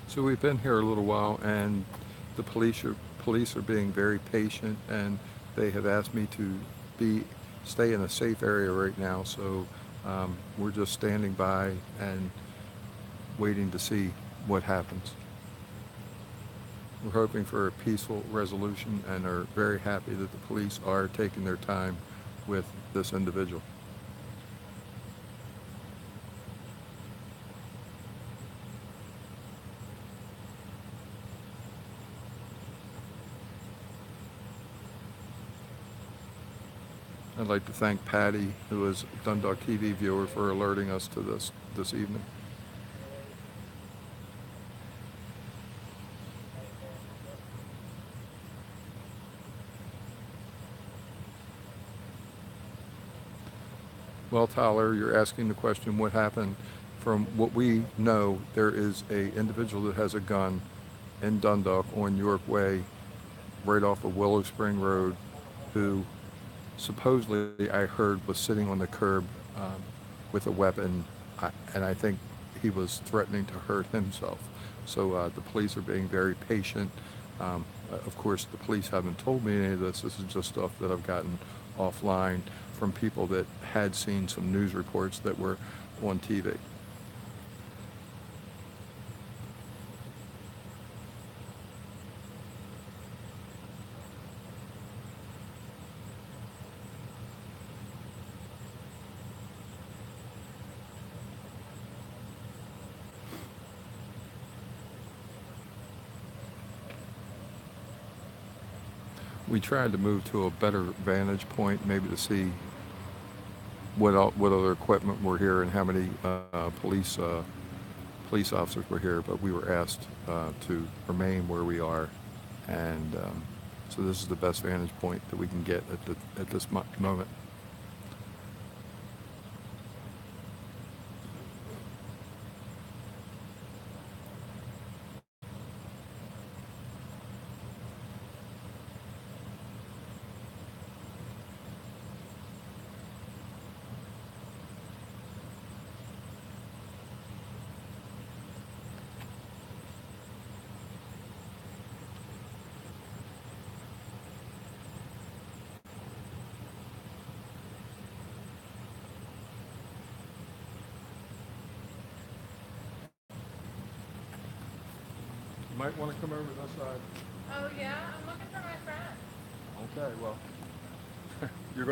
So we've been here a little while, and the police are being very patient, and they have asked me to be stay in a safe area right now. So we're just standing by and waiting to see what happens. We're hoping for a peaceful resolution and are very happy that the police are taking their time with this individual. I'd like to thank Patty, who is a Dundalk TV viewer, for alerting us to this evening. Well, Tyler, you're asking the question what happened. From what we know, there is a individual that has a gun in Dundalk on York Way, right off of Willow Spring Road, who supposedly I heard was sitting on the curb with a weapon, and I think he was threatening to hurt himself. So the police are being very patient. Of course, the police haven't told me any of this. This is just stuff that I've gotten offline from people that had seen some news reports that were on TV. We tried to move to a better vantage point, maybe to see what other equipment were here and how many police officers were here, but we were asked to remain where we are, and so this is the best vantage point that we can get at this moment. You might want to come over this side. Oh yeah, I'm looking for my friend. Okay, well, you're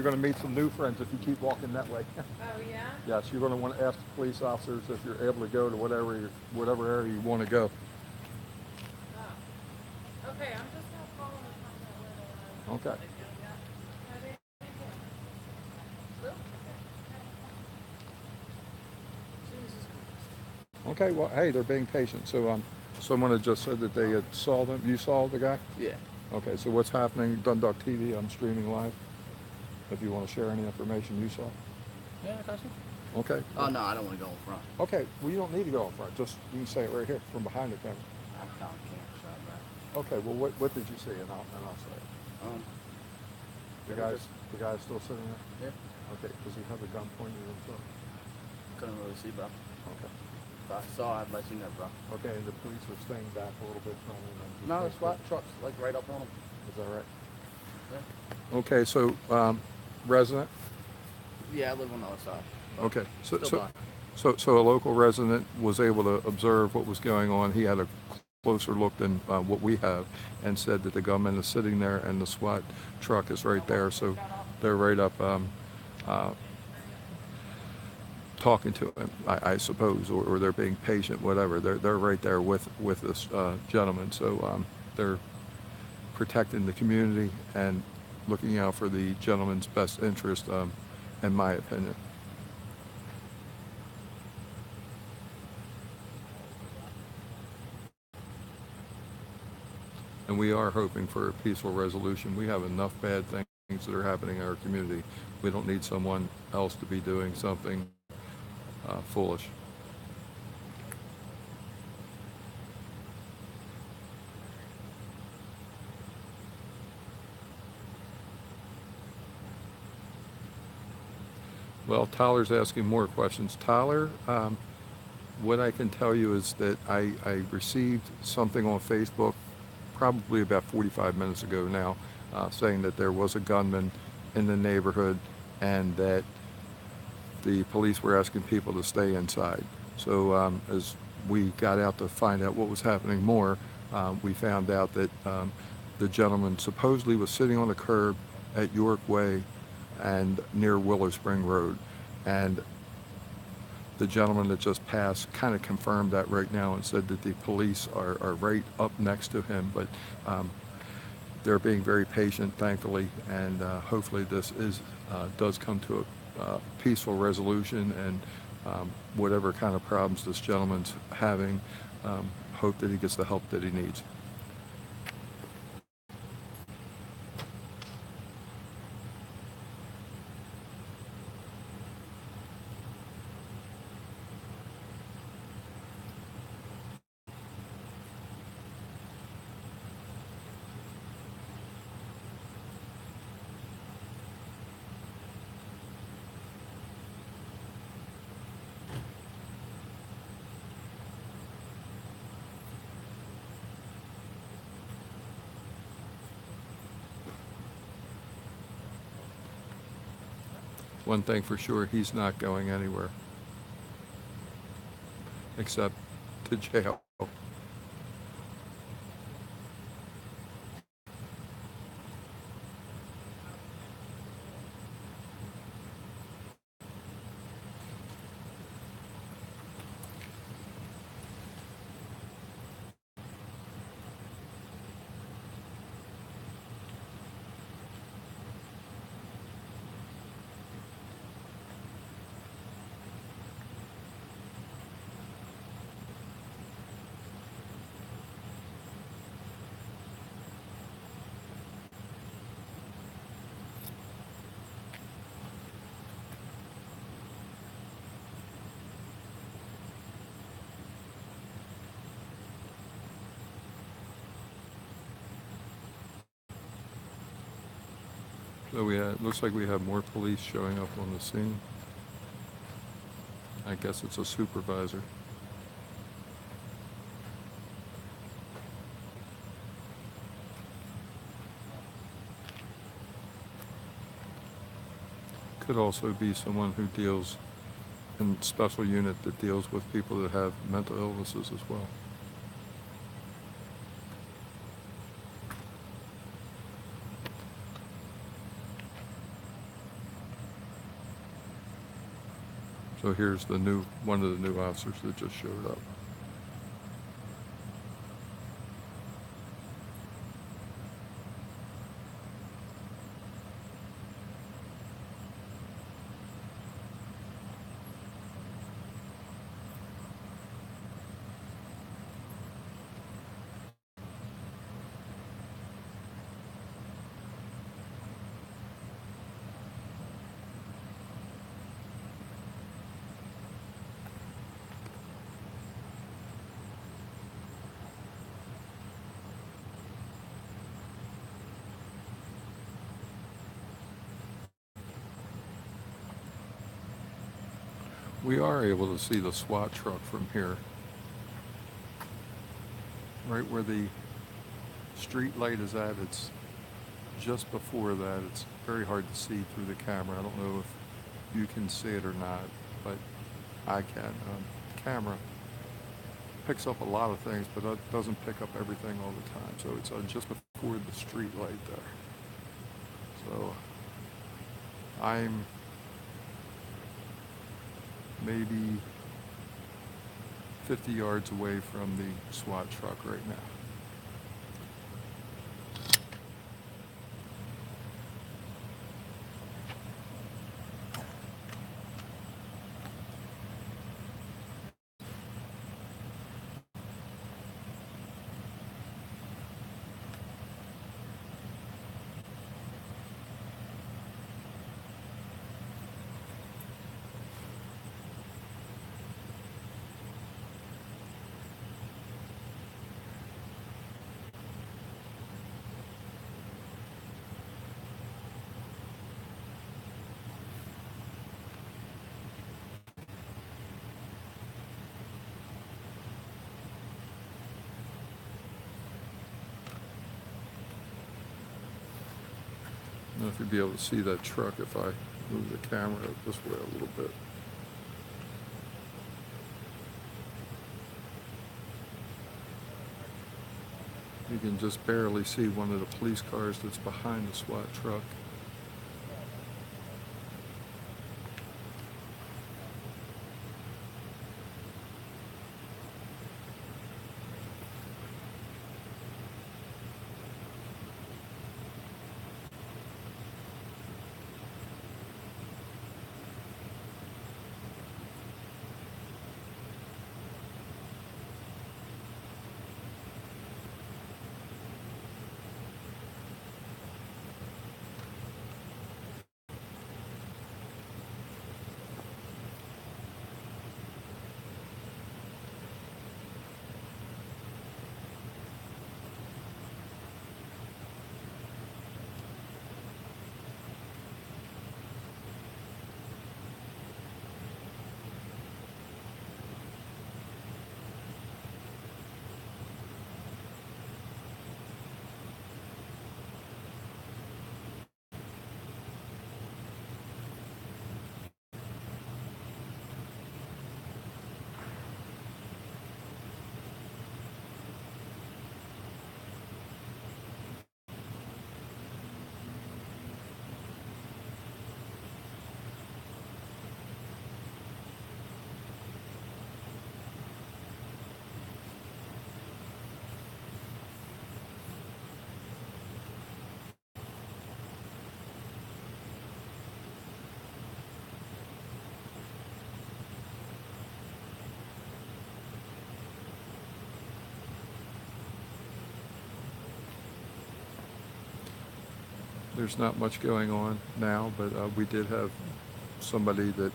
gonna meet some new friends if you keep walking that way. Oh yeah? Yes, you're going to want to ask the police officers if you're able to go to whatever area you want to go. Oh. Okay, I'm just gonna call him and find out where they are. Okay. Yeah. Thank you. Oop. Jesus Christ. Okay. Well, hey, they're being patient. So someone had just said that they had saw them. You saw the guy? Yeah. Okay. So what's happening? Dundalk TV. I'm streaming live. If you want to share any information you saw. Yeah, I got you. Okay. Oh no, I don't want to go in front. Okay. Well, you don't need to go in front. Just you can say it right here from behind the camera. I'm kind of camera shot back. Okay. Well, what did you see? And I'll say it. Um, The guy's still sitting there. yeah, Okay. Does he have a gun pointed at himself? couldn't really see, bro. Okay. If I saw, I'd let you know, bro. Okay. And the police are staying back a little bit from him. And just No, the make SWAT truck's like right up on him. Is that right? Yeah. Okay, so resident. Yeah, I live on the other side. But Okay, Still blind. so a local resident was able to observe what was going on. He had a closer look than what we have, and said that the gunman is sitting there and the SWAT truck is right there. So they're right up uh, talking to him, I suppose, or they're being patient, whatever. They're right there with this gentleman. So they're protecting the community and looking out for the gentleman's best interest, in my opinion. And we are hoping for a peaceful resolution. We have enough bad things that are happening in our community. We don't need someone else to be doing something foolish. Well, Tyler's asking more questions. Tyler, What I can tell you is that I received something on Facebook probably about 45 minutes ago now, saying that there was a gunman in the neighborhood and that the police were asking people to stay inside. So as we got out to find out what was happening more, we found out that the gentleman supposedly was sitting on the curb at York Way and near Willow Spring Road. And the gentleman that just passed kind of confirmed that right now and said that the police are right up next to him, but they're being very patient, thankfully, and hopefully this does come to a peaceful resolution, and whatever kind of problems this gentleman's having, hope that he gets the help that he needs. One thing for sure, he's not going anywhere except to jail. So looks like we have more police showing up on the scene. I guess it's a supervisor. Could also be someone who deals in special unit that deals with people that have mental illnesses as well. So here's one of the new officers that just showed up. We are able to see the SWAT truck from here. Right where the street light is at, it's just before that. It's very hard to see through the camera. I don't know if you can see it or not, but I can. The camera picks up a lot of things, but it doesn't pick up everything all the time. So it's just before the street light there. So I'm maybe 50 yards away from the SWAT truck right now. don't know if you'd be able to see that truck if I move the camera this way a little bit. You can just barely see one of the police cars that's behind the SWAT truck. There's not much going on now, but we did have somebody that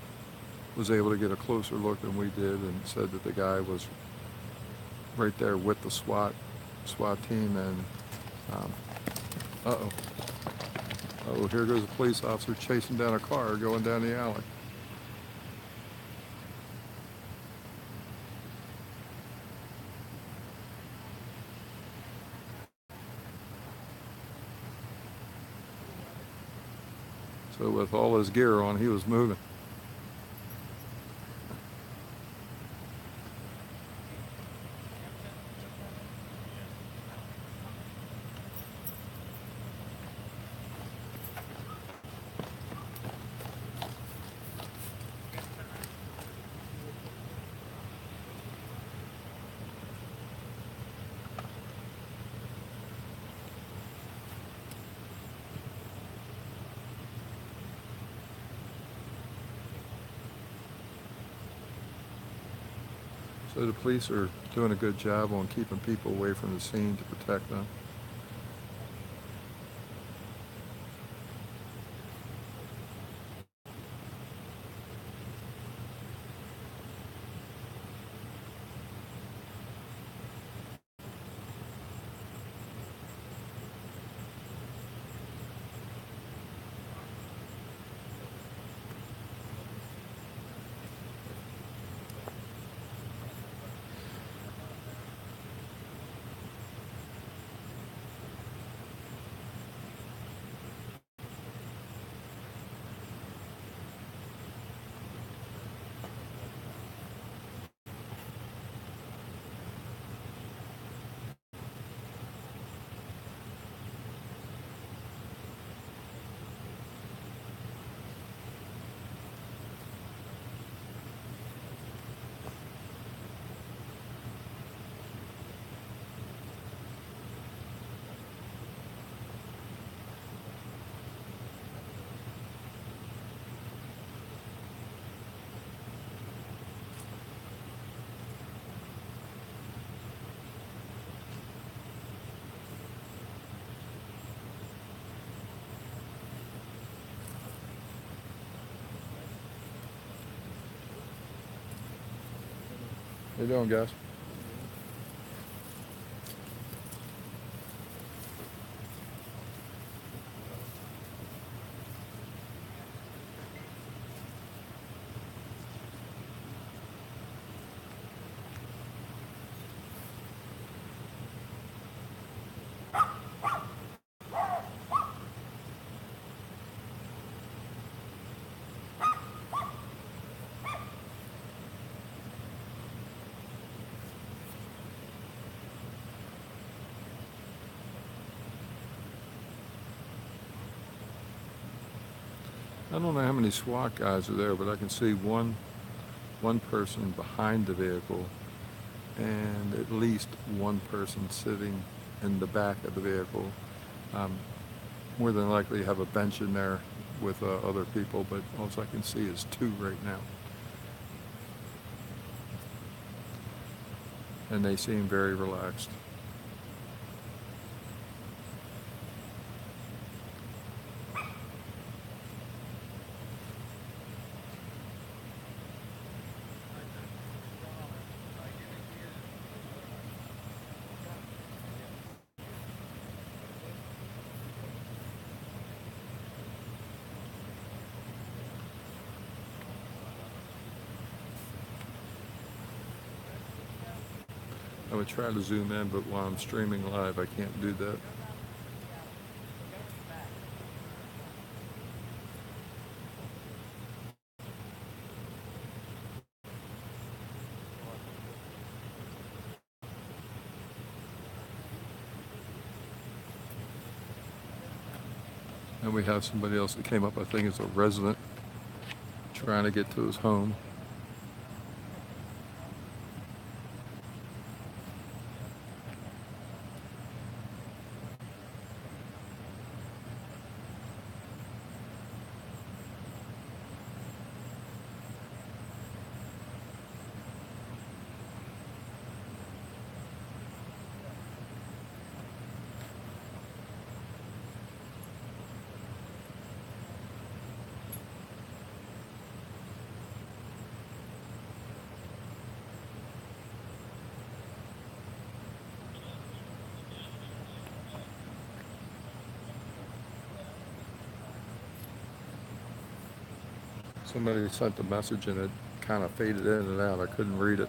was able to get a closer look than we did and said that the guy was right there with the SWAT team. And oh, here goes a police officer chasing down a car going down the alley. So with all his gear on, he was moving. So the police are doing a good job on keeping people away from the scene to protect them. How you doing, guys? I don't know how many SWAT guys are there, but I can see one person behind the vehicle and at least one person sitting in the back of the vehicle. More than likely have a bench in there with other people, but all I can see is two right now. And they seem very relaxed. I would try to zoom in, but while I'm streaming live, I can't do that. And we have somebody else that came up, I think it's a resident, trying to get to his home. Somebody sent a message and it kind of faded in and out. I couldn't read it.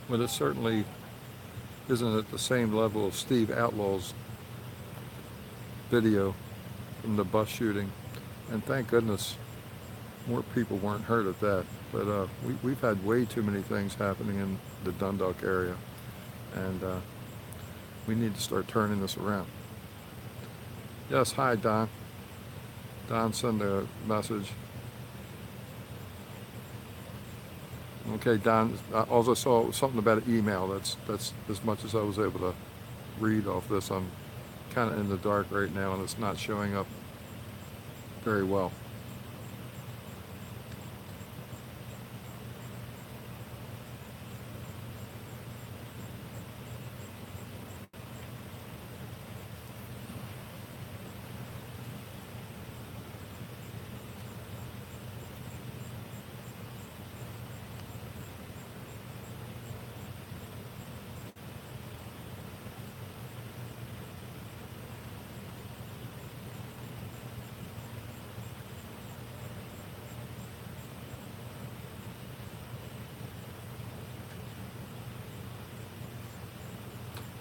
But it certainly isn't at the same level of Steve Outlaw's video from the bus shooting. And thank goodness more people weren't hurt at that. But we've had way too many things happening in the Dundalk area. And we need to start turning this around. Yes, hi, Don. Don sent a message. Okay, Don, I also saw something about an email. That's as much as I was able to read off this. I'm kind of in the dark right now, and it's not showing up very well.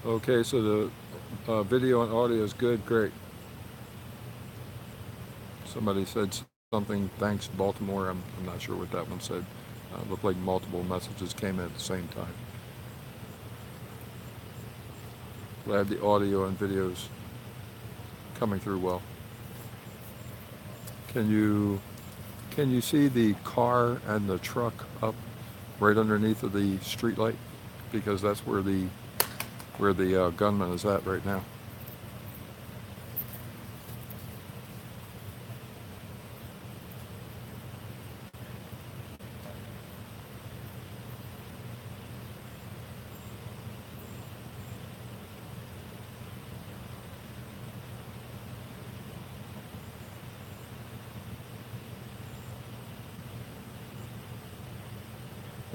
Okay, so the video and audio is good, great. Somebody said something, thanks Baltimore, I'm not sure what that one said. Looked like multiple messages came in at the same time. Glad the audio and videos coming through well. Can you see the car and the truck up right underneath of the street light? Because that's where the gunman is at right now.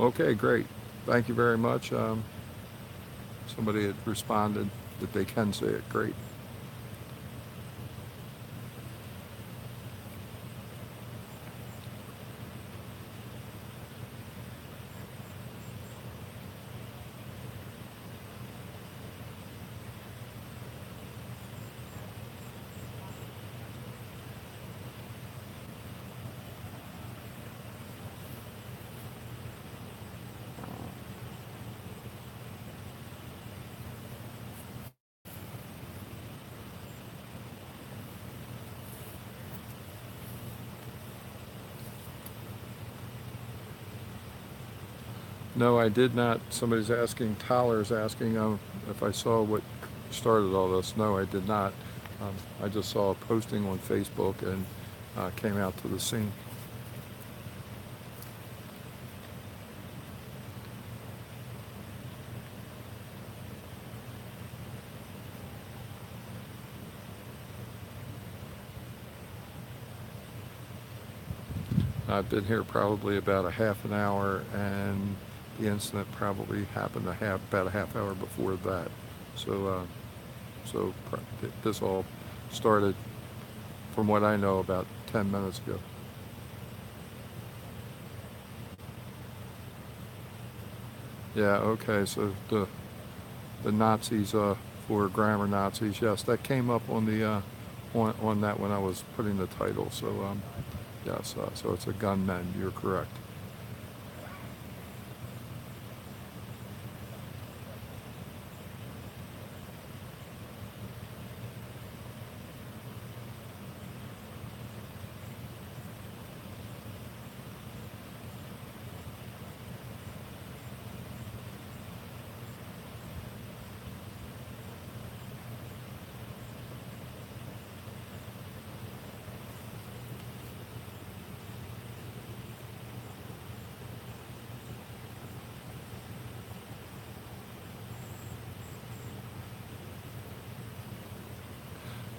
Okay, great. Thank you very much. Somebody had responded that they can see it. Great. No, I did not. Somebody's asking, Tyler's asking if I saw what started all this. No, I did not. I just saw a posting on Facebook and came out to the scene. I've been here probably about a half an hour, and the incident probably happened about a half hour before that. So, this all started, from what I know, about 10 minutes ago. Yeah. Okay. So the Nazis for grammar Nazis. Yes, that came up on the on that when I was putting the title. So yes. So it's a gunman. You're correct.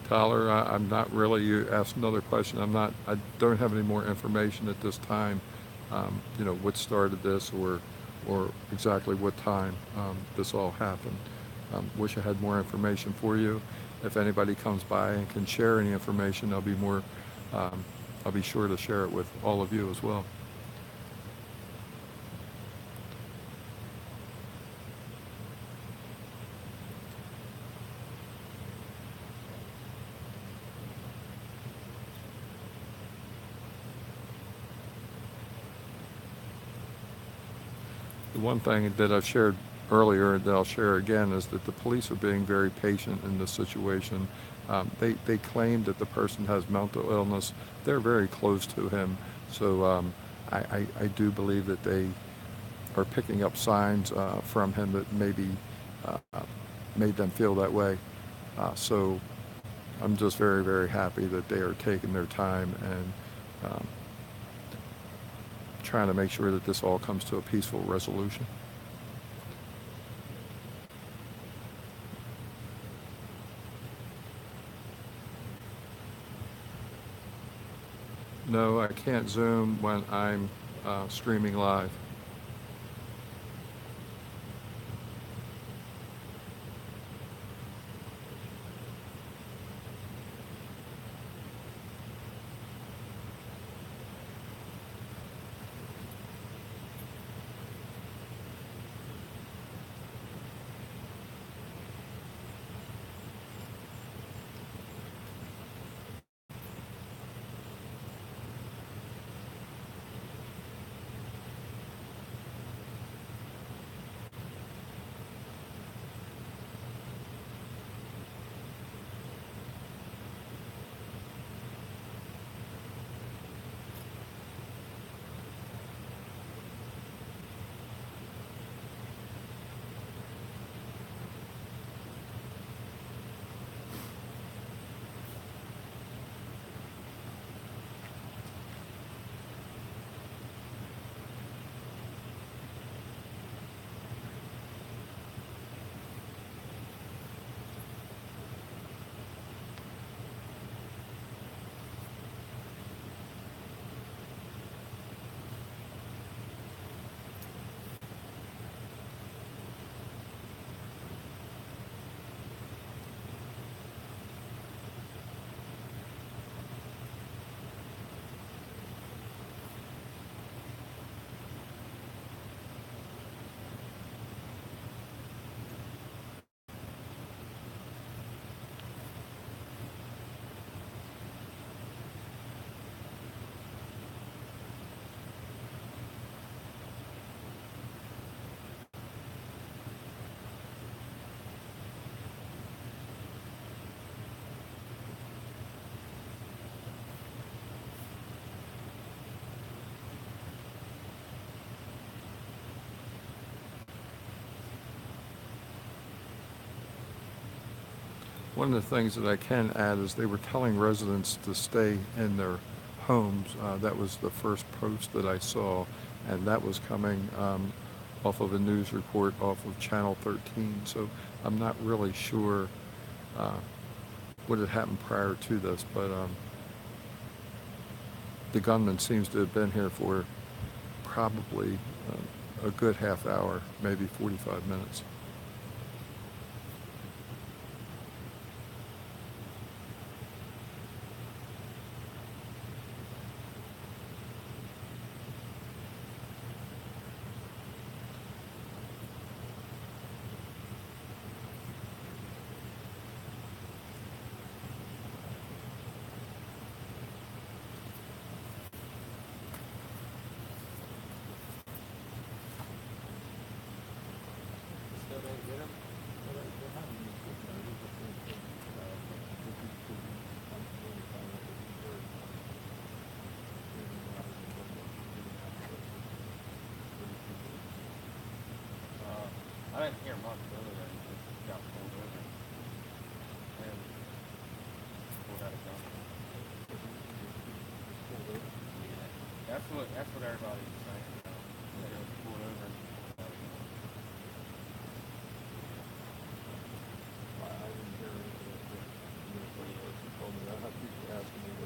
Tyler, I'm not really. You asked another question. I'm not. I don't have any more information at this time. What started this, or exactly what time this all happened. Wish I had more information for you. If anybody comes by and can share any information, I'll be sure to share it with all of you as well. The one thing that I've shared earlier that I'll share again is that the police are being very patient in this situation. They claim that the person has mental illness. They're very close to him. So I do believe that they are picking up signs from him that maybe uh, made them feel that way. So I'm just very, very happy that they are taking their time and trying to make sure that this all comes to a peaceful resolution. No, I can't Zoom when I'm streaming live. One of the things that I can add is they were telling residents to stay in their homes. That was the first post that I saw, and that was coming off of a news report off of Channel 13. So I'm not really sure what had happened prior to this, but the gunman seems to have been here for probably a good half hour, maybe 45 minutes. I didn't hear much earlier. He just got pulled over and pulled out a gun. Yeah, that's what everybody's saying. That he was pulled over.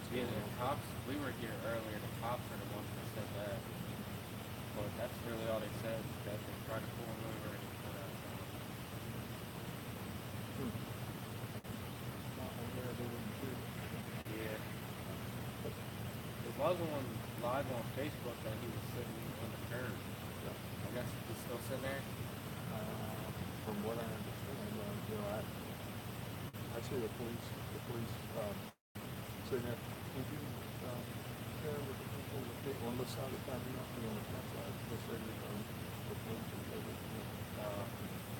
Yeah, the cops. We were here earlier. The cops are the ones that said that. But that's really all they said. That they tried to pull him over and he pulled out a gun. Yeah. There was one live on Facebook that he was sitting on the curb. I guess he's still sitting there. From what I understand, I see the police saying that, would you share with the people on this side of the family, and on the front side, this area, the police is over?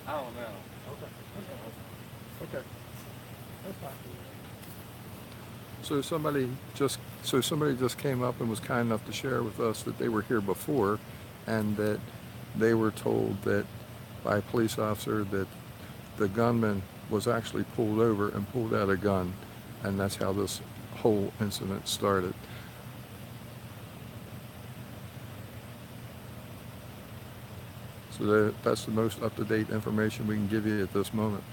I don't know. Okay. That's fine. So somebody just came up and was kind enough to share with us that they were here before, and that they were told that by a police officer that the gunman was actually pulled over and pulled out a gun, and that's how this whole incident started. So that's the most up-to-date information we can give you at this moment.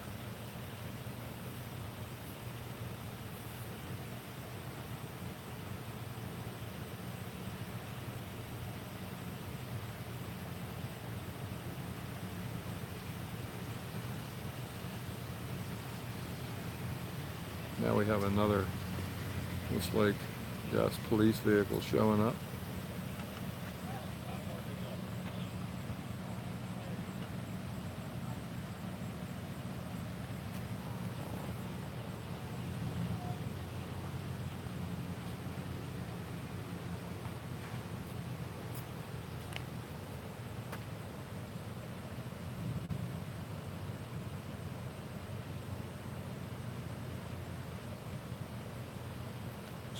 Now we have another, looks like, yes, police vehicle showing up.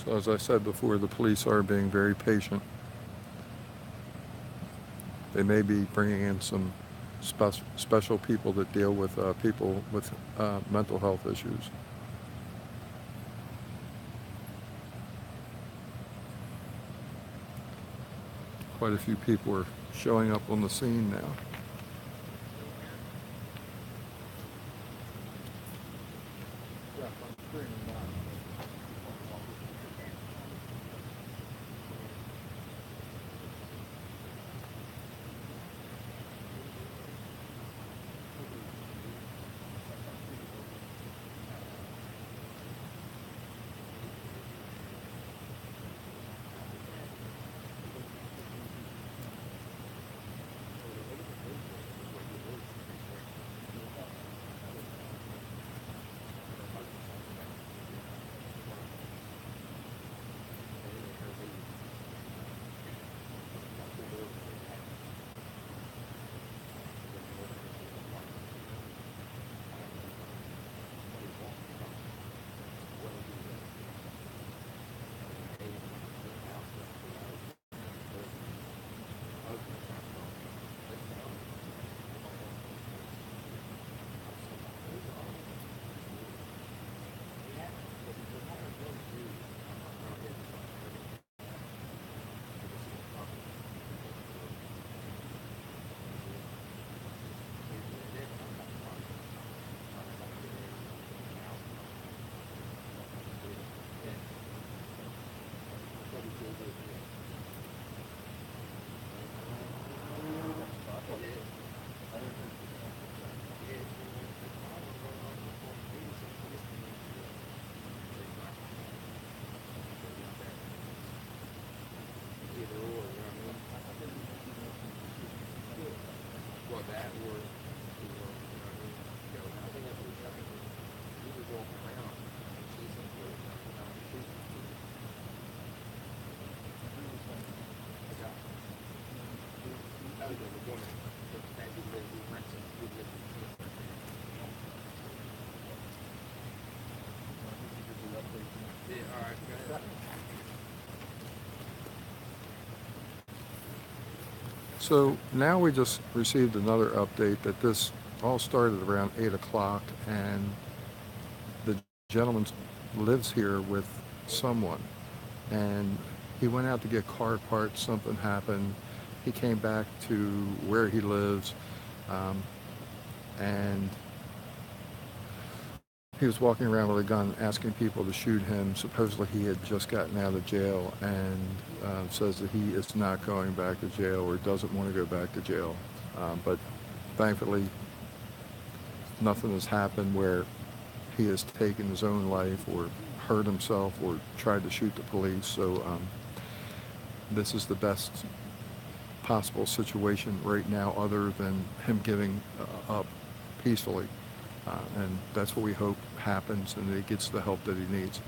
So as I said before, the police are being very patient. They may be bringing in some special people that deal with people with mental health issues. Quite a few people are showing up on the scene now. Either or, you know what I mean? Well, that or, you know what I mean? Go, I think that's what we were walking around chasing for it. That was the woman that we lived, we went to, we lived in yeah, all right, go ahead. So now we just received another update that this all started around 8 o'clock, and the gentleman lives here with someone, and he went out to get car parts. Something happened. He came back to where he lives, and he was walking around with a gun asking people to shoot him. Supposedly he had just gotten out of jail, and says that he is not going back to jail or doesn't want to go back to jail. But thankfully nothing has happened where he has taken his own life or hurt himself or tried to shoot the police. So this is the best possible situation right now, other than him giving up peacefully. And that's what we hope happens, and that he gets the help that he needs.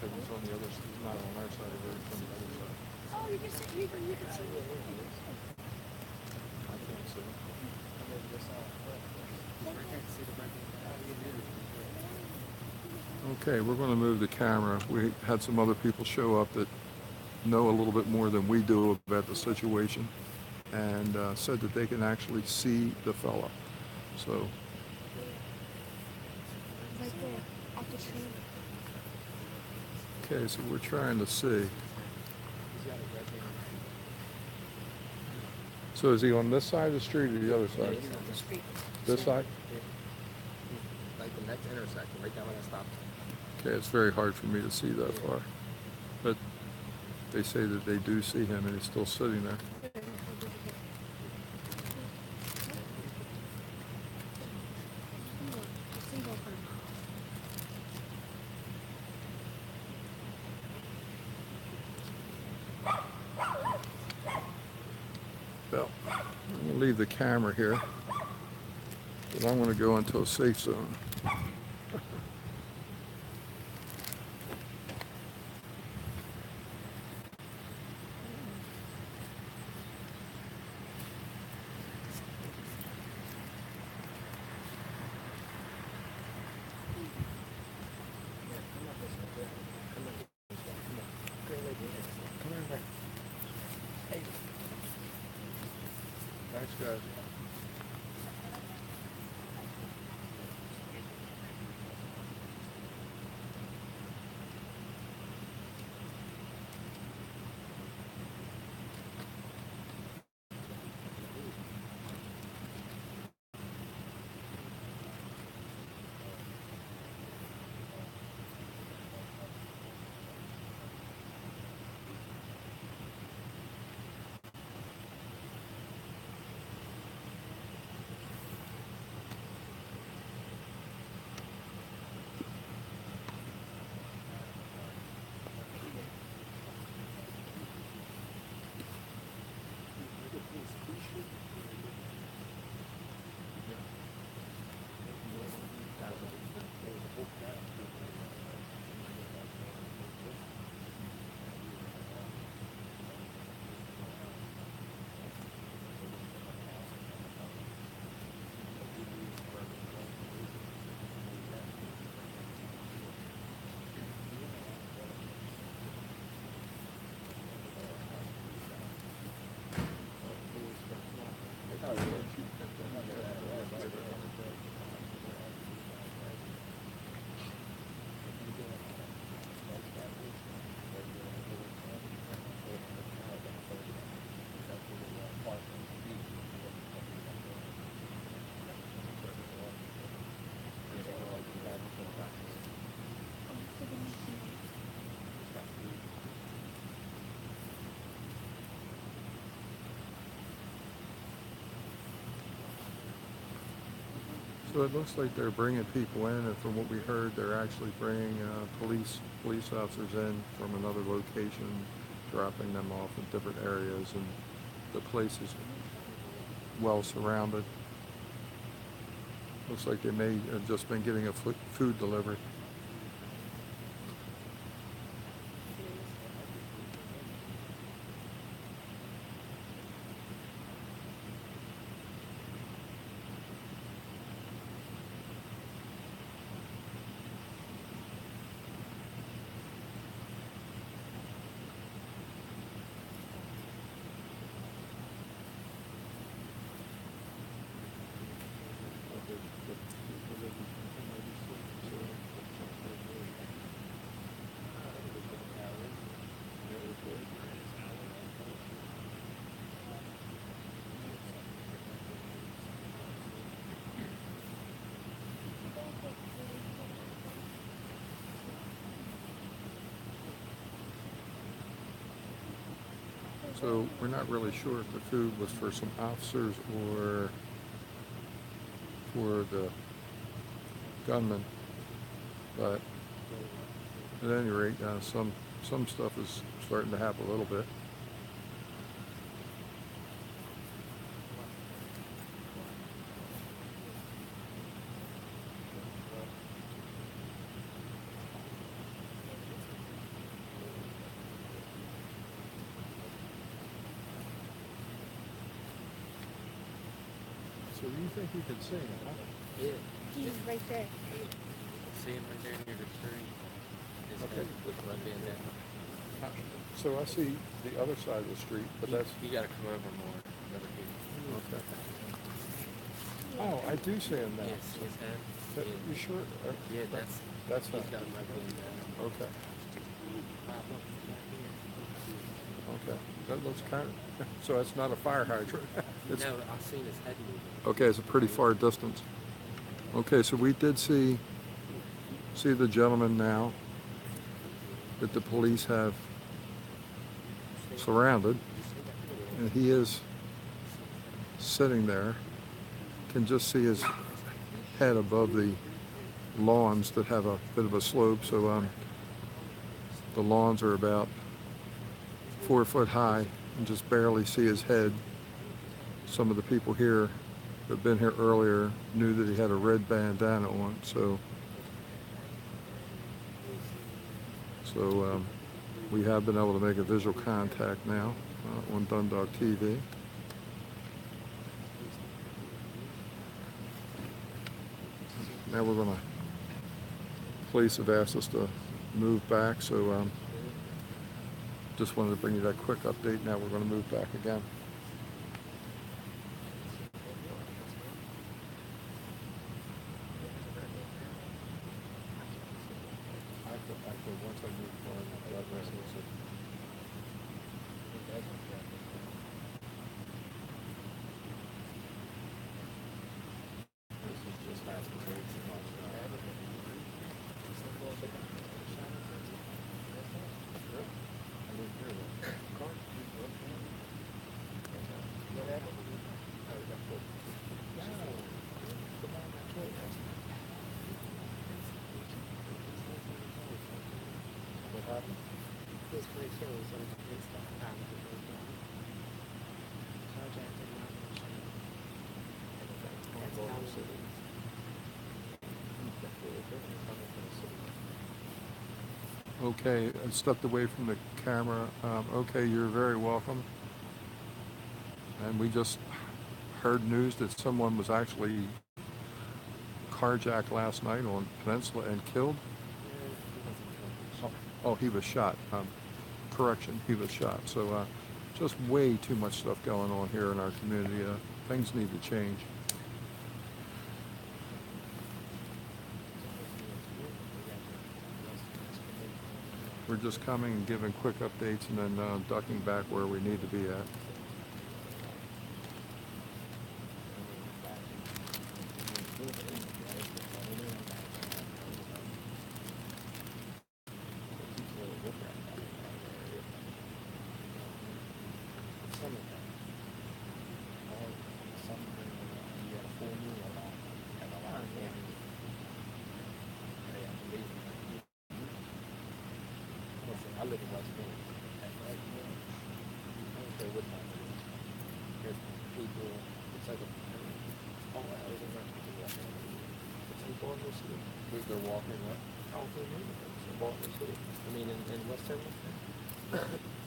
It's on the other side, not on our side of it, it's on the other side. Oh, you can see, you can see. I can't see. Okay, we're going to move the camera. We had some other people show up that know a little bit more than we do about the situation, and said that they can actually see the fella. So, Right there, at the tree. okay, so we're trying to see. So is he on this side of the street or the other side? He's on the street. This side? Like the next intersection, right down when I stopped. Okay, it's very hard for me to see that far. But they say that they do see him, and he's still sitting there. Well, I'm going to leave the camera here, but I'm going to go into a safe zone. Thanks, guys. So it looks like they're bringing people in, and from what we heard, they're actually bringing police officers in from another location, dropping them off in different areas, and the place is well surrounded. Looks like they may have just been getting a food delivery. So we're not really sure if the food was for some officers or for the gunman, but at any rate, some stuff is starting to happen a little bit. So you think you could see him, huh? Yeah. He's right there. See him right there near the tree. His Okay. head with blood bandana. So I see the other side of the street, but that's You gotta come over more. Over here. okay. Oh, I do see him now. Yeah, see his head? That- Yeah. You sure? Yeah, that's That's he's not. got blood bandana. Okay. Wow, look, right here. Okay. That looks kind of. So it's not a fire hydrant. It's, No, I've seen his head moving. okay, it's a pretty far distance. Okay, so we did see the gentleman now that the police have surrounded, and he is sitting there. Can just see his head above the lawns that have a bit of a slope. So the lawns are about 4 foot high, and just barely see his head. Some of the people here that have been here earlier knew that he had a red bandana on, so we have been able to make a visual contact now on Dundalk TV. Now we're going to, police have asked us to move back, so just wanted to bring you that quick update. Now we're going to move back again. Once I move forward, blood vessels. This is just last week. What happened? This place here was on the inside time to go down. Carjacked and not That's how it is. Okay, I stepped away from the camera. Okay, you're very welcome. And we just heard news that someone was actually carjacked last night on Peninsula and killed. Oh, he was shot. Correction, he was shot. So just way too much stuff going on here in our community. Things need to change. We're just coming and giving quick updates and then ducking back where we need to be at. live in West Phoenix. And right now, I don't care what time it is. There's people, it's like all hours of night people walking around. It's in Baltimore City. They're walking what? All through neighborhoods in Baltimore City. I mean, in West Terminal.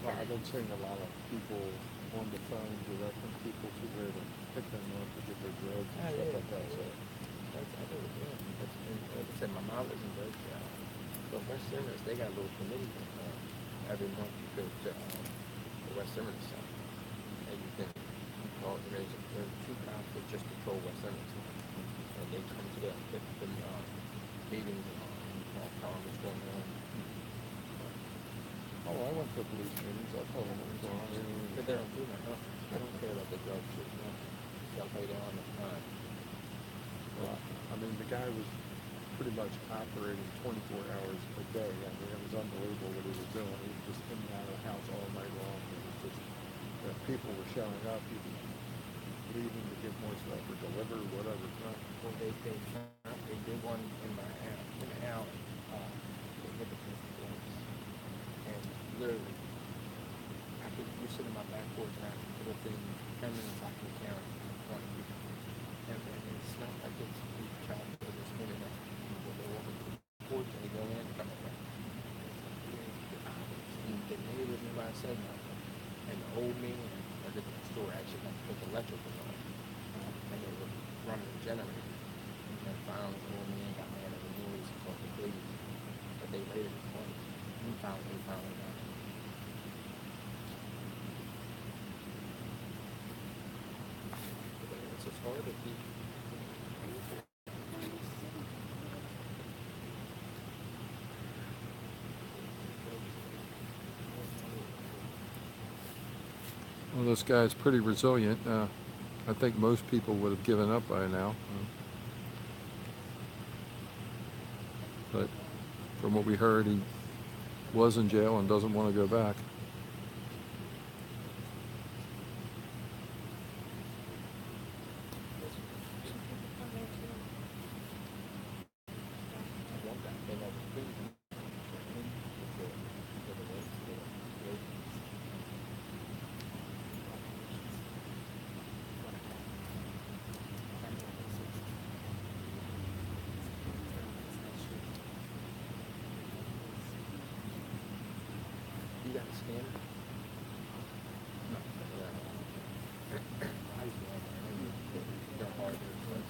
Well, I've been seeing a lot of people on the phone directing people to where to pick them up to get their drugs and stuff like that. So That's, I do it, yeah. That's, and like I said, my mom lives in Berkshire. But West Simmons, they got a little committee every month you go to the West Simmons Center. And you can call it, there's two cops that just patrol West Simmons. And they come to the meetings and tell them what's going on. oh, I went to police meetings. I told them what was going on. But they don't do that. Huh? They don't care about the drug shit. No. They'll lay down the time. Well, I mean, the guy was pretty much operating 24 hours a day. I mean, it was unbelievable what he was doing. He was just in and out of the house all night long. It was just, people were showing up. He was leaving to get more stuff or deliver or whatever. Well, they did one in my alley. They hit the police. And literally, you're sitting in my back porch now, within 10 minutes I can count 20 people. And it's not like it's child that is spinning up. People go over to the porch and they go in and come back. And the neighbors nobody said nothing. And the old man at the store actually had to put the electrical on. And they were running the generator. And finally the old man got mad at the noise and called the police. But they later reported. We finally got it. It's just hard to keep. Well, this guy's pretty resilient. I think most people would have given up by now. But from what we heard, he was in jail and doesn't want to go back. You got a scanner? No. I used to have one. They're hard to replace.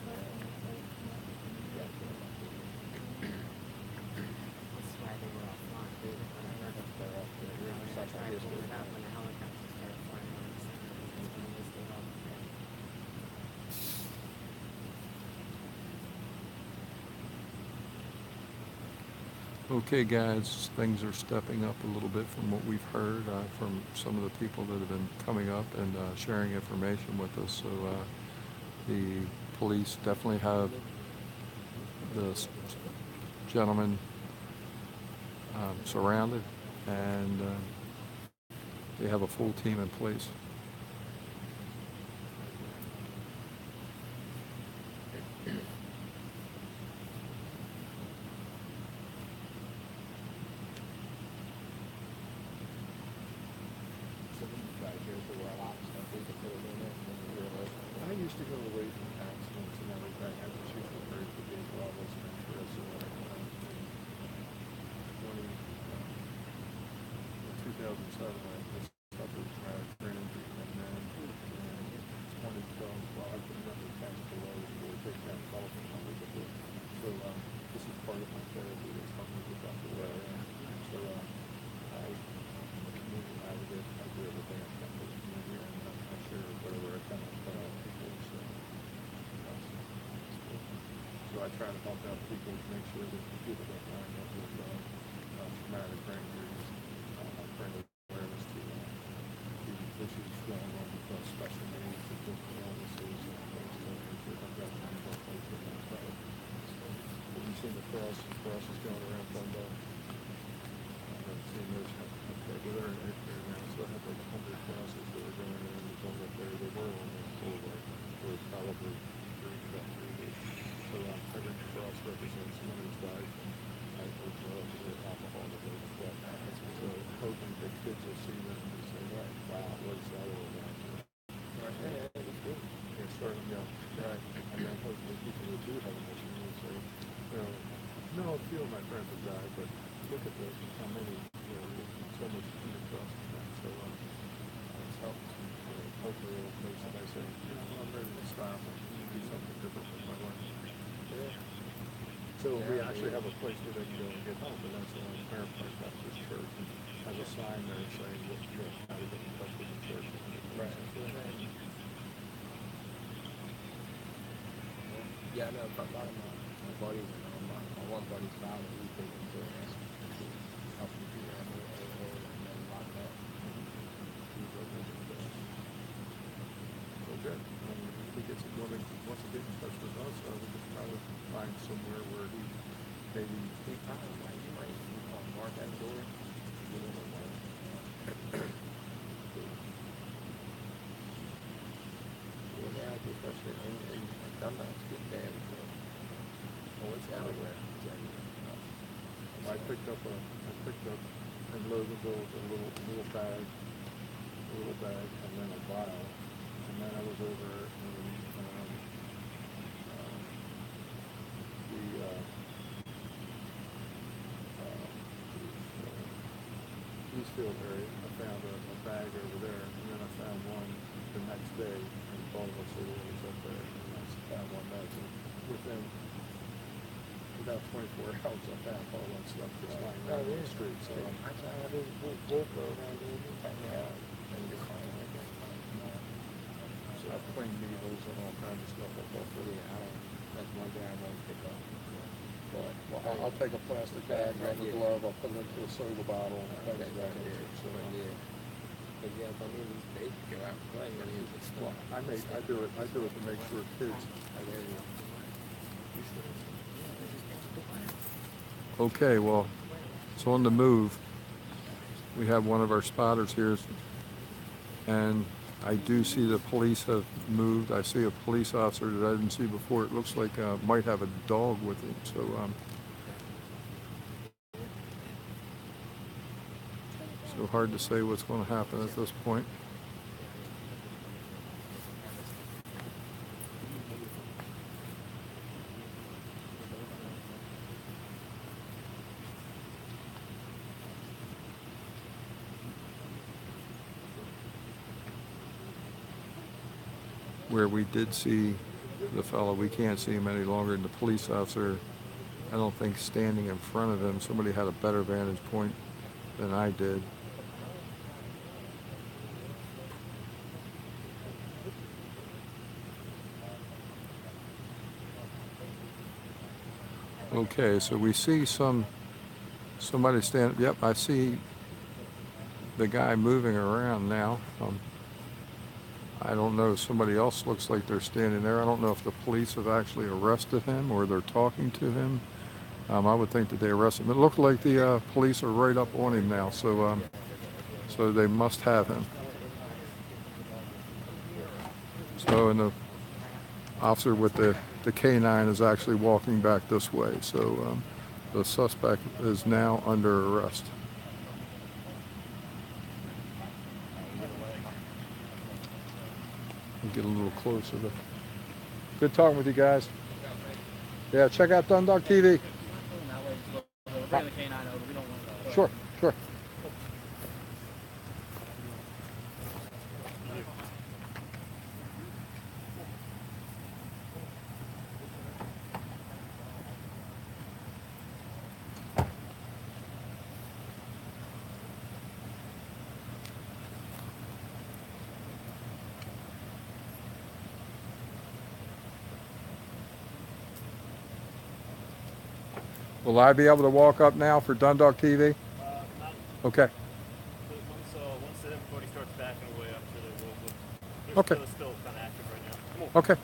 That's why they were offline. They're off the I was such trying a to pull it history. out when the helicopter started flying on the center. And they stayed off the ground. Okay, guys, things are stepping up a little bit from what we've heard from some of the people that have been coming up and sharing information with us. So the police definitely have this gentleman surrounded, and they have a full team in place. I used to go away from accidents and everything. I was usually very big levels of interest in what I done. In 2007, I suffered a traumatic brain injury, and then in 2012, well, I've been under attack below for taking down telephone numbers before. So this is part of my therapy that's helped me get back to where I am. So the community, I do everything I can for the community, and I share whatever I can with people. So I try to help out people to make sure that people don't wind up with traumatic brain injuries. Bring awareness to the issues going on with special needs and different illnesses and things that I've got to handle places like that. Have you seen the crosses going around Dundalk? I've seen those. Okay, well, they're in there now. So I have like 100 crosses that are going around the Dundalk there. They were on the boulevard for probably about 3 weeks. So every cross represents someone who's died from alcohol related death. So know a few of my friends have died, but look at how many, so much heat across the front. So it's helped. Hopefully it'll make somebody say, I'm ready to stop and do something different with my life. Yeah. So we actually have a place where they can go and get help, and that's the Parent Park Baptist Church. And has a sign there saying how to get in touch with the church. Right. Yeah, I know a lot of my buddies and my one buddy's father, he's been in insurance. Helping people out there and then locked up. He's looking at this. Okay. If he gets wants to get in touch with us, we could probably find somewhere where he maybe. He probably might call Mark at the door. Give him a money. Yeah, I think that's it. And Dunlap's getting bad. Oh, it's everywhere. It's everywhere. I picked up in Loganville a little bag, and then a vial, and then I was over in the Eastfield area. I found a bag over there, and then I found one the next day in Baltimore City. It was up there, and I found one that within about 24 hours. I found all that stuff just lying around on the street. So I try to do wolf road around there right now and just find like that. So I've cleaned needles and all kinds of stuff up off there. That's one thing I want to pick up. But I'll take a plastic bag, rubber glove, I'll put it into a soda bottle, and things of that nature. So, but yeah, I mean, they go out and play. I mean, it's well, I do it to make sure kids. Okay, well, it's on the move. We have one of our spotters here, and I do see the police have moved. I see a police officer that I didn't see before. It looks like might have a dog with him. So hard to say what's going to happen at this point. Where we did see the fellow, we can't see him any longer, and the police officer, I don't think standing in front of him, somebody had a better vantage point than I did. Okay, so we see somebody stand. Yep, I see the guy moving around now. I don't know, somebody else looks like they're standing there. I don't know if the police have actually arrested him or they're talking to him. I would think that they arrested him. It looked like the police are right up on him now, so they must have him. So, and the officer with the K9 is actually walking back this way. So the suspect is now under arrest. Get a little closer. Good talking with you guys. Yeah, check out Dundalk TV. Bring the K9 over. We don't want to. Sure, sure. Will I be able to walk up now for Dundalk TV? Okay. Once everybody starts backing away, I'm sure they will. But Okay. they're still kind of active right now. Come on. Okay.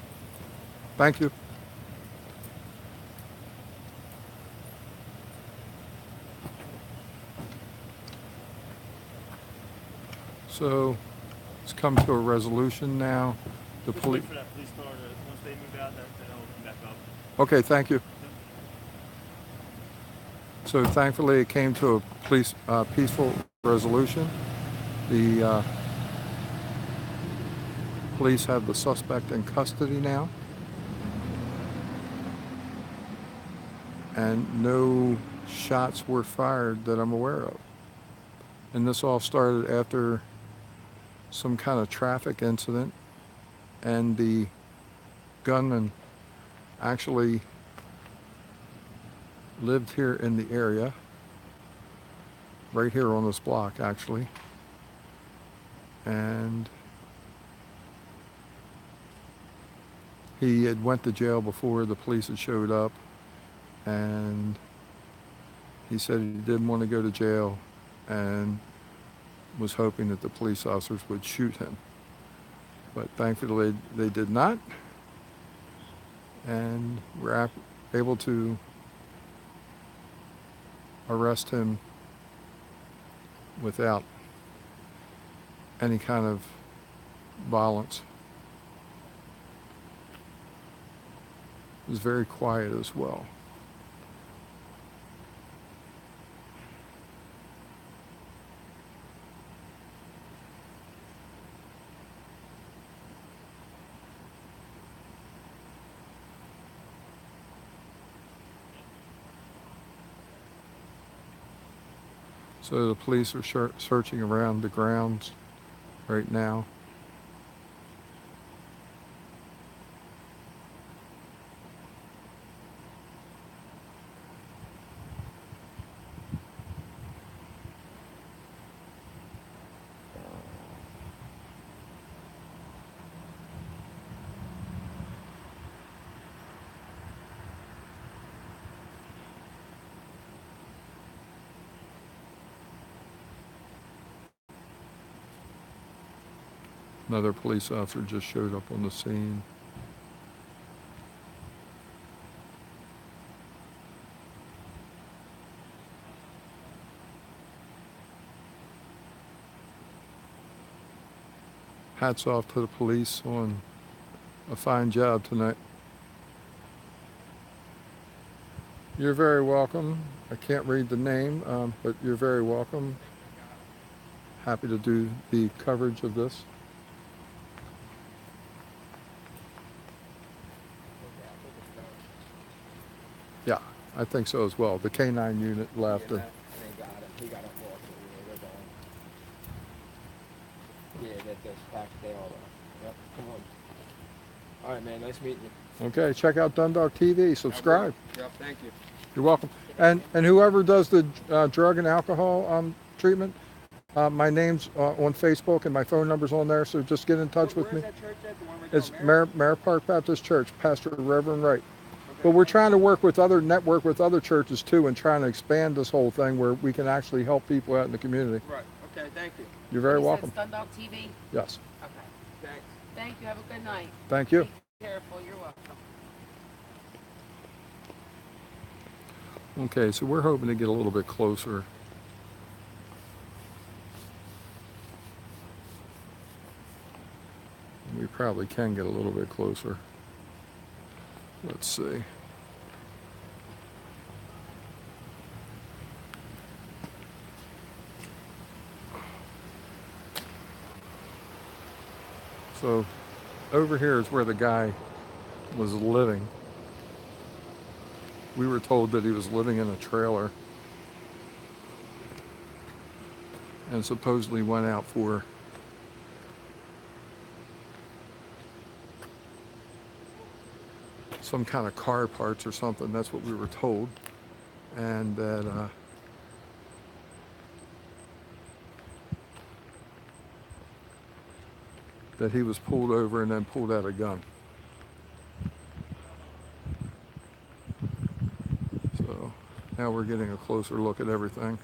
Thank you. So it's come to a resolution now. The Just police. wait for that police car to, once they move out, then I'll come back up. Okay, thank you. So thankfully it came to a peaceful resolution. The police have the suspect in custody now. and no shots were fired that I'm aware of. And this all started after some kind of traffic incident, and the gunman actually lived here in the area, right here on this block actually, and he had went to jail before the police had showed up, and he said he didn't want to go to jail and was hoping that the police officers would shoot him. But thankfully they did not, and we're able to arrest him without any kind of violence. It was very quiet as well. So the police are searching around the grounds right now. Another police officer just showed up on the scene. Hats off to the police on a fine job tonight. You're very welcome. I can't read the name, but you're very welcome. Happy to do the coverage of this. Yeah, I think so as well. The K9 unit left. Yeah, they got it. He got it walked over. They're going. Yeah, that's packed. They all are. Yep. Come on. All right, man. Nice meeting you. Okay, check out Dundalk TV. Subscribe. Yep. Thank you. You're welcome. And whoever does the drug and alcohol treatment, my name's on Facebook and my phone number's on there. So just get in touch with me. Where's that church at? The one right It's down Mare Park Baptist Church, Pastor Reverend Wright. But we're trying to network with other churches too, and trying to expand this whole thing where we can actually help people out in the community. Right. Okay. Thank you. You're very You welcome. said Dundalk TV? Yes. Okay. Thanks. Thank you. Have a good night. Thank you. Be careful. You're welcome. Okay, so we're hoping to get a little bit closer. We probably can get a little bit closer. Let's see. So over here is where the guy was living. We were told that he was living in a trailer and supposedly went out for some kind of car parts or something. That's what we were told. And that he was pulled over and then pulled out a gun. So now we're getting a closer look at everything.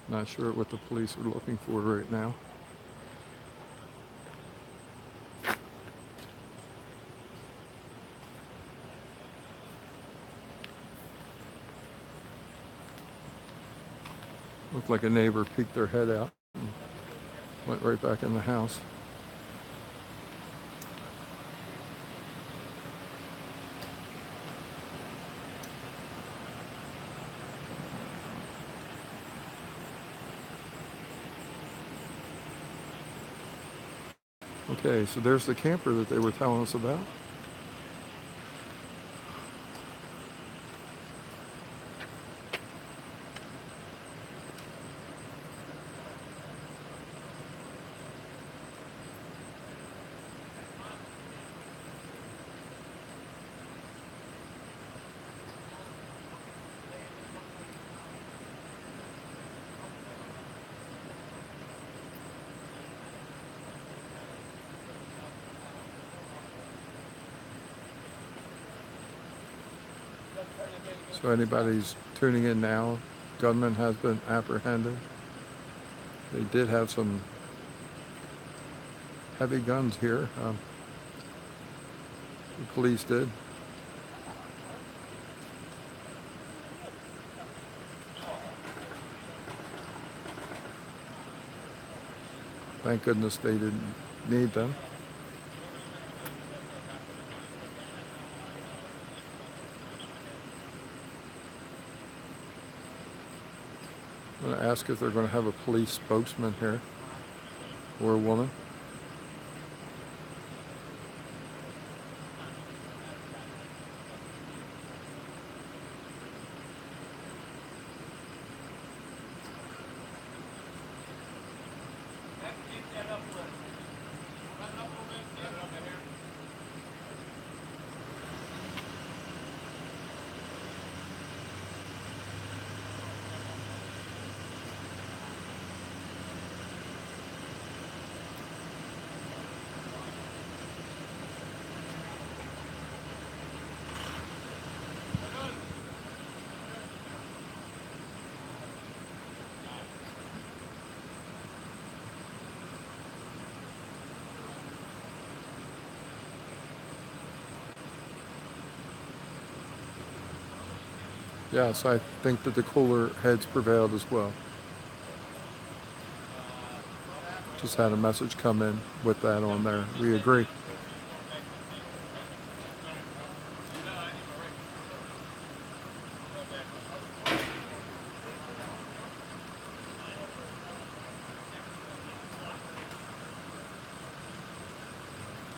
Not sure what the police are looking for right now. Looked like a neighbor peeked their head out and went right back in the house. Okay, so there's the camper that they were telling us about. So anybody's tuning in now, gunman has been apprehended. They did have some heavy guns here. The police did. Thank goodness they didn't need them. I'm going to ask if they're going to have a police spokesman here or a woman. Yes, I think that the cooler heads prevailed as well. Just had a message come in with that on there. We agree.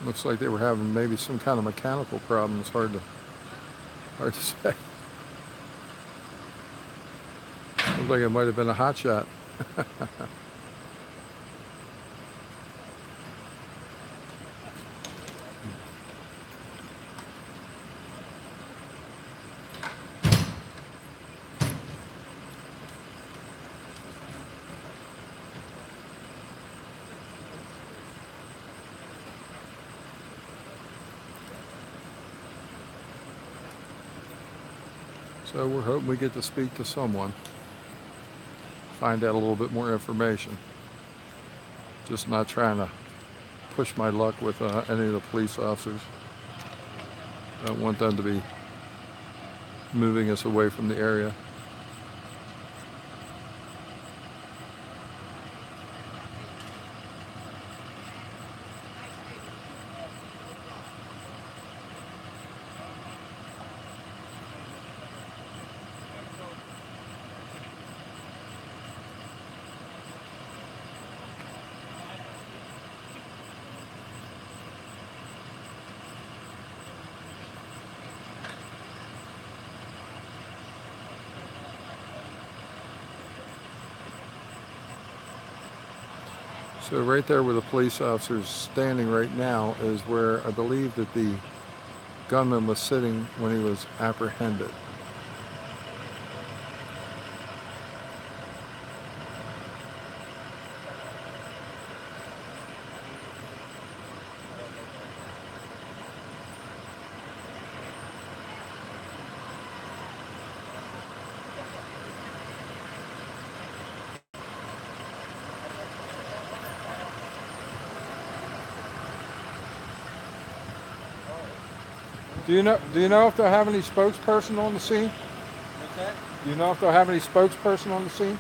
Looks like they were having maybe some kind of mechanical problem. It's hard to say. Looks like it might have been a hot shot. So we're hoping we get to speak to someone, find out a little bit more information. Just not trying to push my luck with any of the police officers. I don't want them to be moving us away from the area. So right there where the police officer's standing right now is where I believe that the gunman was sitting when he was apprehended. Do you know if they'll have any spokesperson on the scene? What's that? Do you know if they'll have any spokesperson on the scene?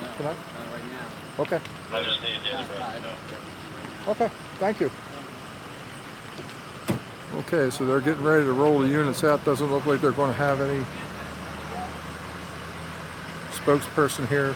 No, Tonight? not right now. Okay. I just need his Outside. Okay. Thank you. Okay, so they're getting ready to roll the units out. Doesn't look like they're going to have any spokesperson here.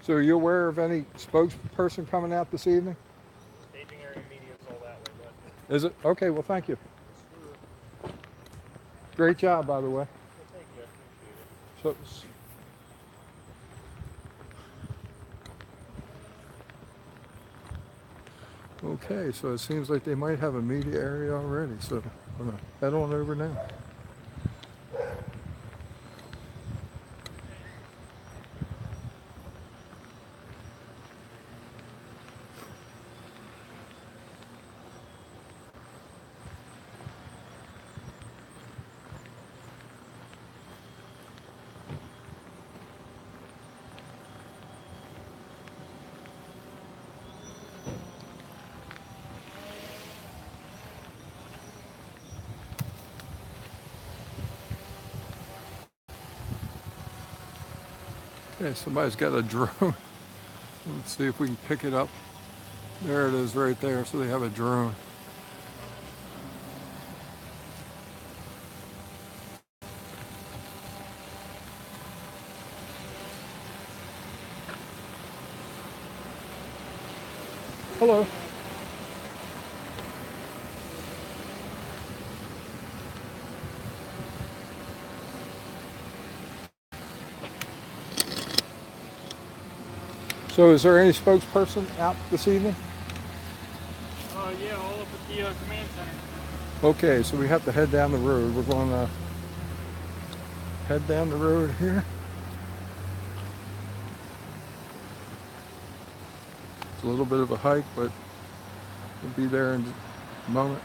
So are you aware of any spokesperson coming out this evening? Staging area media is all that way, but Is it? Okay, well, thank you. Great job, by the way. well, thank you. I appreciate it. So, okay, so it seems like they might have a media area already, so I'm gonna head on over now. Okay, somebody's got a drone. Let's see if we can pick it up. There it is right there. So they have a drone. Hello. So is there any spokesperson out this evening? Yeah, all up at the command center. Okay, so we have to head down the road. We're going to head down the road here. It's a little bit of a hike, but we'll be there in a moment.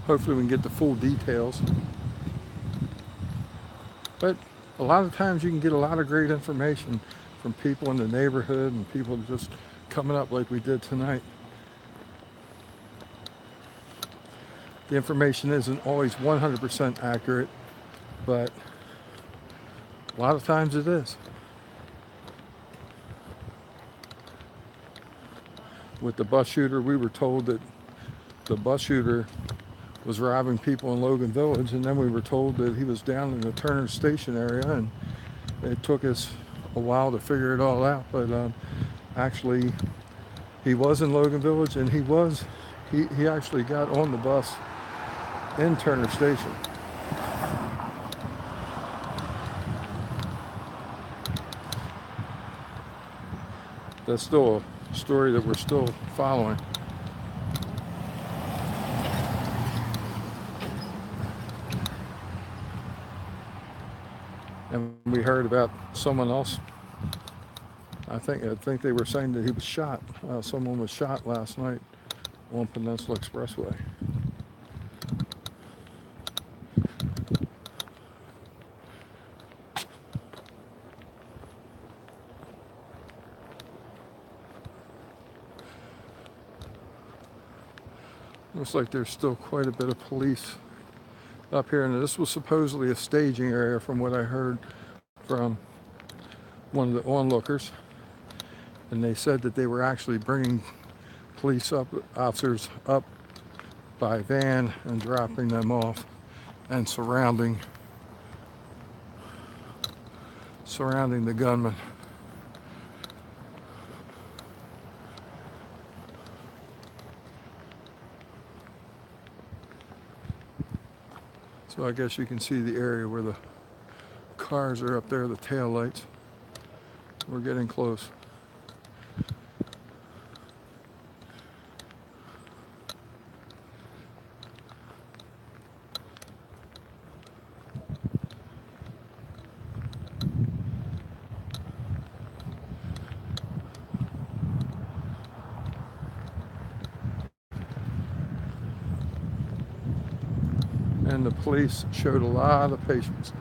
Hopefully we can get the full details. But a lot of times you can get a lot of great information from people in the neighborhood and people just coming up like we did tonight. The information isn't always 100% accurate, but a lot of times it is. With the bus shooter, we were told that the bus shooter was robbing people in Logan Village, and then we were told that he was down in the Turner Station area, and it took us a while to figure it all out, but actually he was in Logan Village, and he actually got on the bus in Turner Station. That's still a story that we're still following. And we heard about someone else. I think they were saying that he was shot. Someone was shot last night on Peninsula Expressway. Looks like there's still quite a bit of police up here, and this was supposedly a staging area from what I heard from one of the onlookers, and they said that they were actually bringing police officers up by van and dropping them off and surrounding the gunman. So I guess you can see the area where the cars are up there, the tail lights. We're getting close. And the police showed a lot of patience.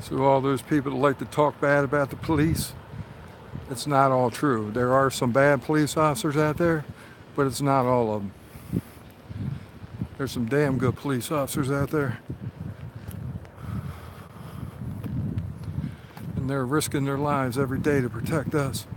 So all those people that like to talk bad about the police, it's not all true. There are some bad police officers out there, but it's not all of them. There's some damn good police officers out there. And they're risking their lives every day to protect us.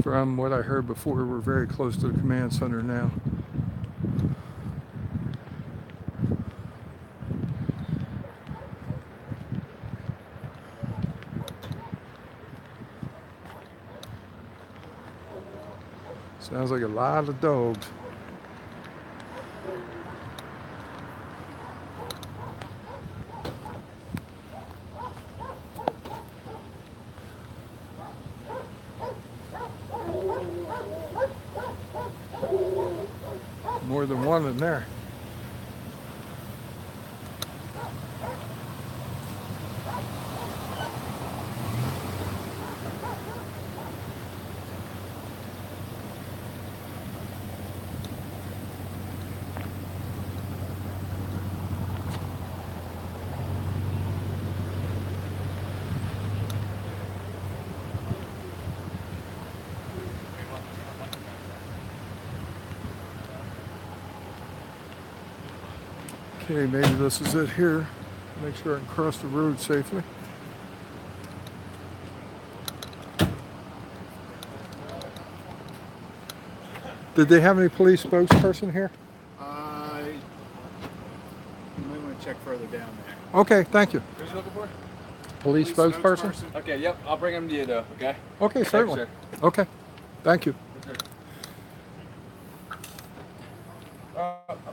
From what I heard before, we're very close to the command center now. Sounds like a lot of dogs. More than one in there. Okay, maybe this is it here. Make sure I can cross the road safely. Did they have any police spokesperson here? You might want to check further down there. Okay, thank you. Who's you looking for? Police spokesperson? Okay, yep, I'll bring him to you though, okay? Okay, certainly. sir. Okay, thank you.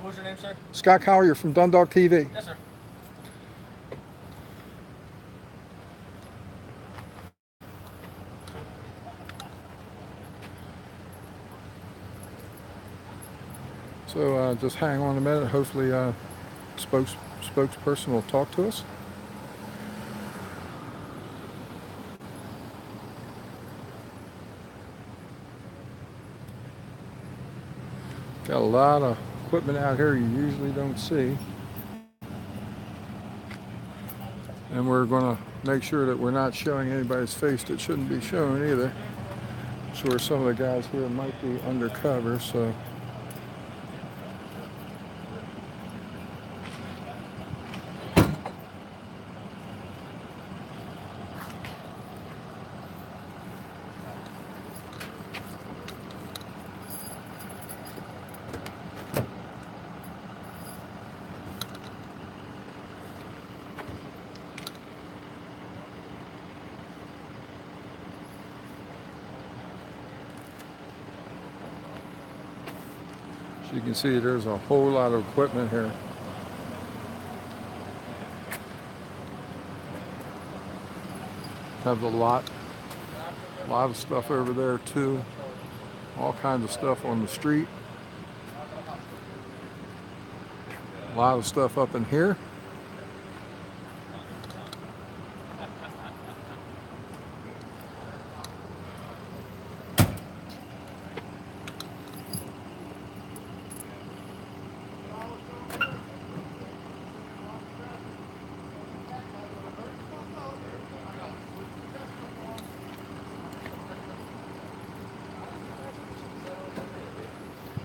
What's your name, sir? Scott Collier from Dundalk TV. Yes, sir. So just hang on a minute. Hopefully, spokesperson will talk to us. Got a lot of equipment out here you usually don't see. And we're going to make sure that we're not showing anybody's face that shouldn't be shown either. I'm sure some of the guys here might be undercover, so. As you can see, there's a whole lot of equipment here. Have a lot of stuff over there too. All kinds of stuff on the street. A lot of stuff up in here.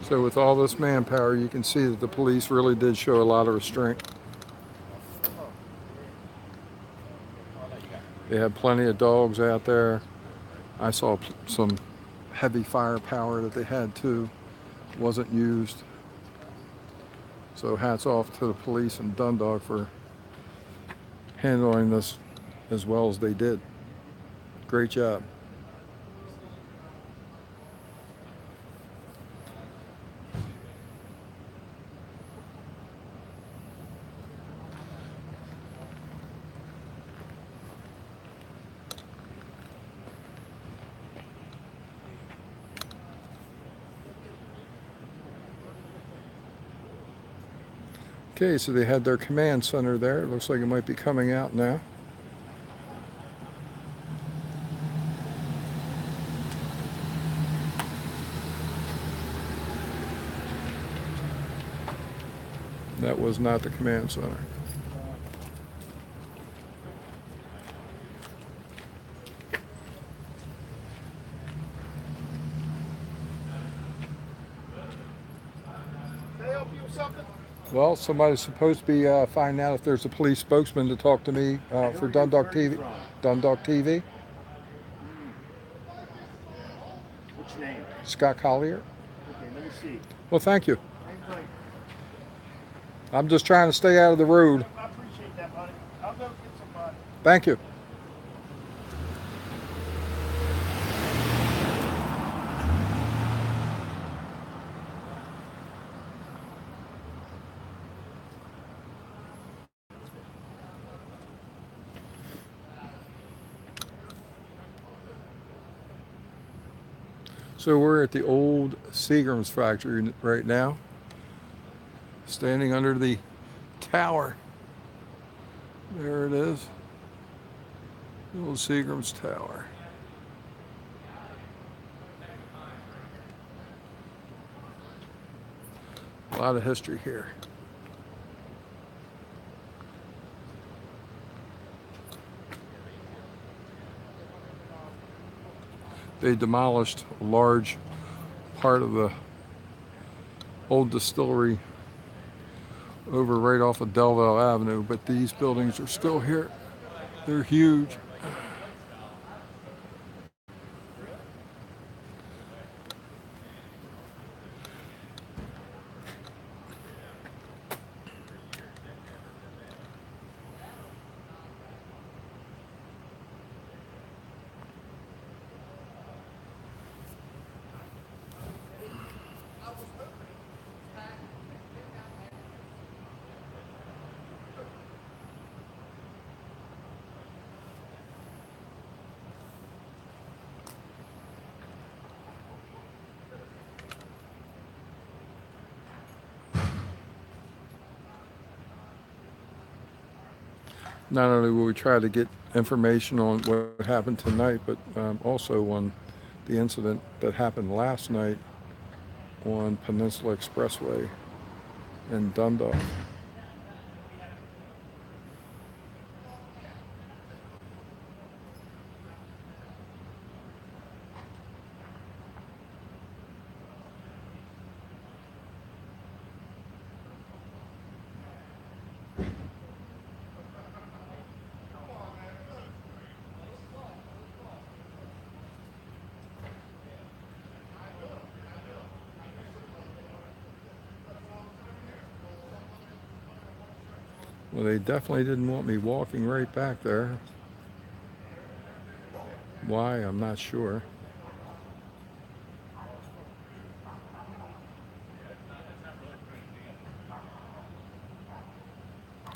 So with all this manpower, you can see that the police really did show a lot of restraint. They had plenty of dogs out there. I saw some heavy firepower that they had too. Wasn't used. So hats off to the police in Dundalk for handling this as well as they did. Great job. Okay, so they had their command center there. It looks like it might be coming out now. That was not the command center. Can I help you with something? Well, somebody's supposed to be finding out if there's a police spokesman to talk to me for Dundalk TV. Dundalk TV. What's your name? Scott Collier. Okay, let me see. Well, thank you. Hang tight. I'm just trying to stay out of the road. I appreciate that, buddy. I'll go get somebody. Thank you. So we're at the old Seagram's factory right now, standing under the tower. There it is, the old Seagram's tower. A lot of history here. They demolished a large part of the old distillery over right off of Delville Avenue, but these buildings are still here. They're huge. Not only will we try to get information on what happened tonight, but also on the incident that happened last night on Peninsula Expressway in Dundalk. Well, they definitely didn't want me walking right back there. Why, I'm not sure.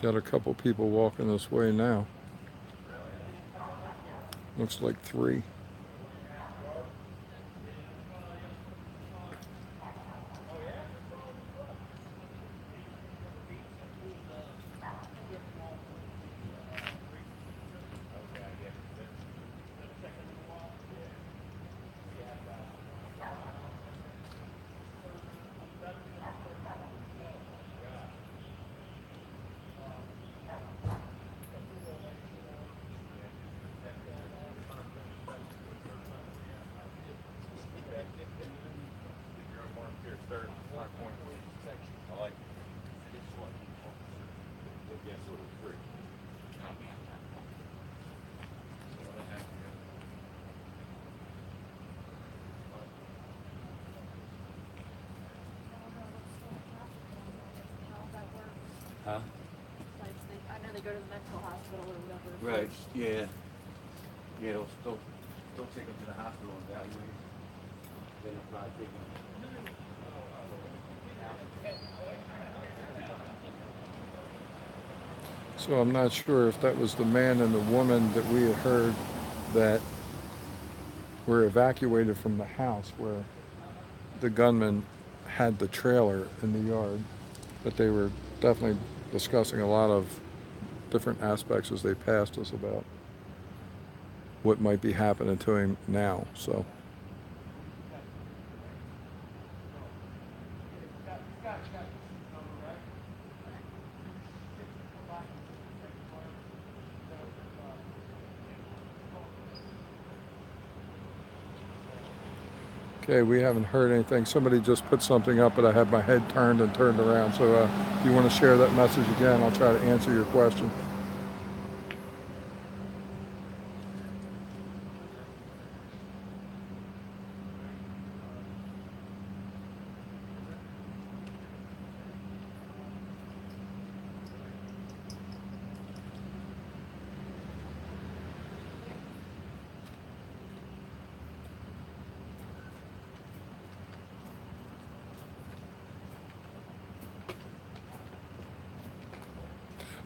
Got a couple people walking this way now. Looks like 3. Huh? I know they go to the mental hospital or whatever. Right, yeah. Yeah, they'll take them to the hospital and evaluate. Then they'll probably take them. So I'm not sure if that was the man and the woman that we had heard that were evacuated from the house where the gunman had the trailer in the yard, but they were definitely discussing a lot of different aspects as they passed us about what might be happening to him now. So, okay, we haven't heard anything. Somebody just put something up, but I had my head turned and turned around. So, if you want to share that message again, I'll try to answer your question.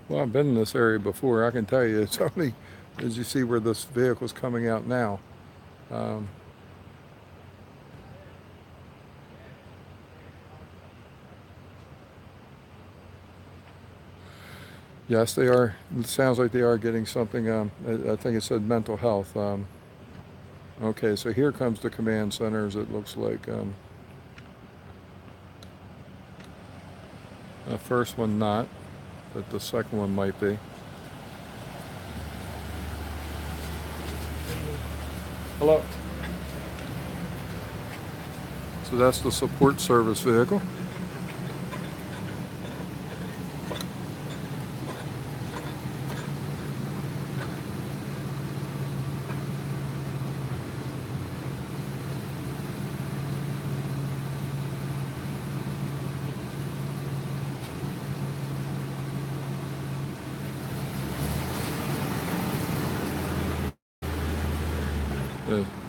Well, I've been in this area before. I can tell you, it's only as you see where this vehicle's coming out now. Um, yes, they are. It sounds like they are getting something. I think it said mental health. Okay, so here comes the command centers. It looks like the first one not, but the second one might be. Hello. So that's the support service vehicle.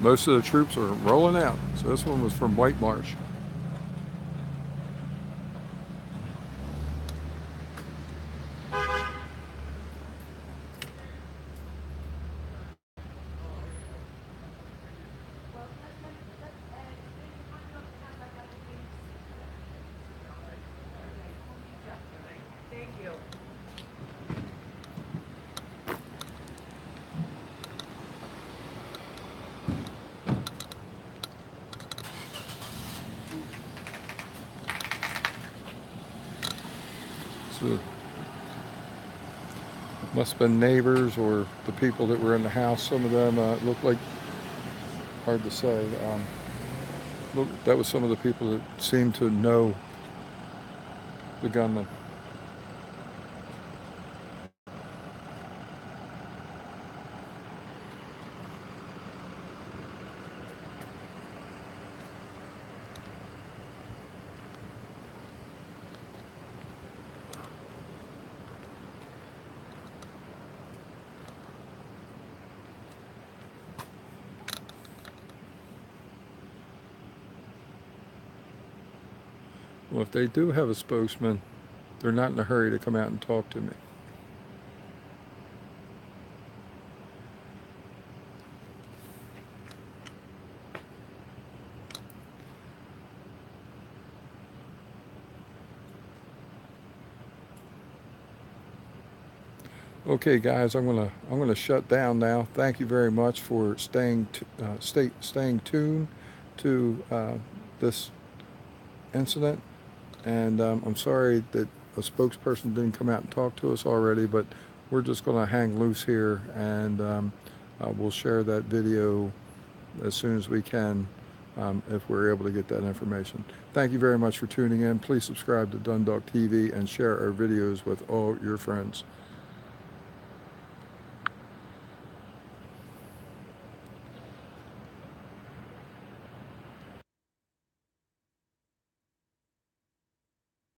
Most of the troops are rolling out. So this one was from White Marsh. Thank you. So must have been neighbors or the people that were in the house. Some of them looked like, hard to say. Look, that was some of the people that seemed to know the gunman. Well, if they do have a spokesman, they're not in a hurry to come out and talk to me. Okay, guys, I'm gonna shut down now. Thank you very much for staying tuned to this incident. And I'm sorry that a spokesperson didn't come out and talk to us already, but we're just going to hang loose here, and we'll share that video as soon as we can if we're able to get that information. Thank you very much for tuning in. Please subscribe to Dundalk TV and share our videos with all your friends.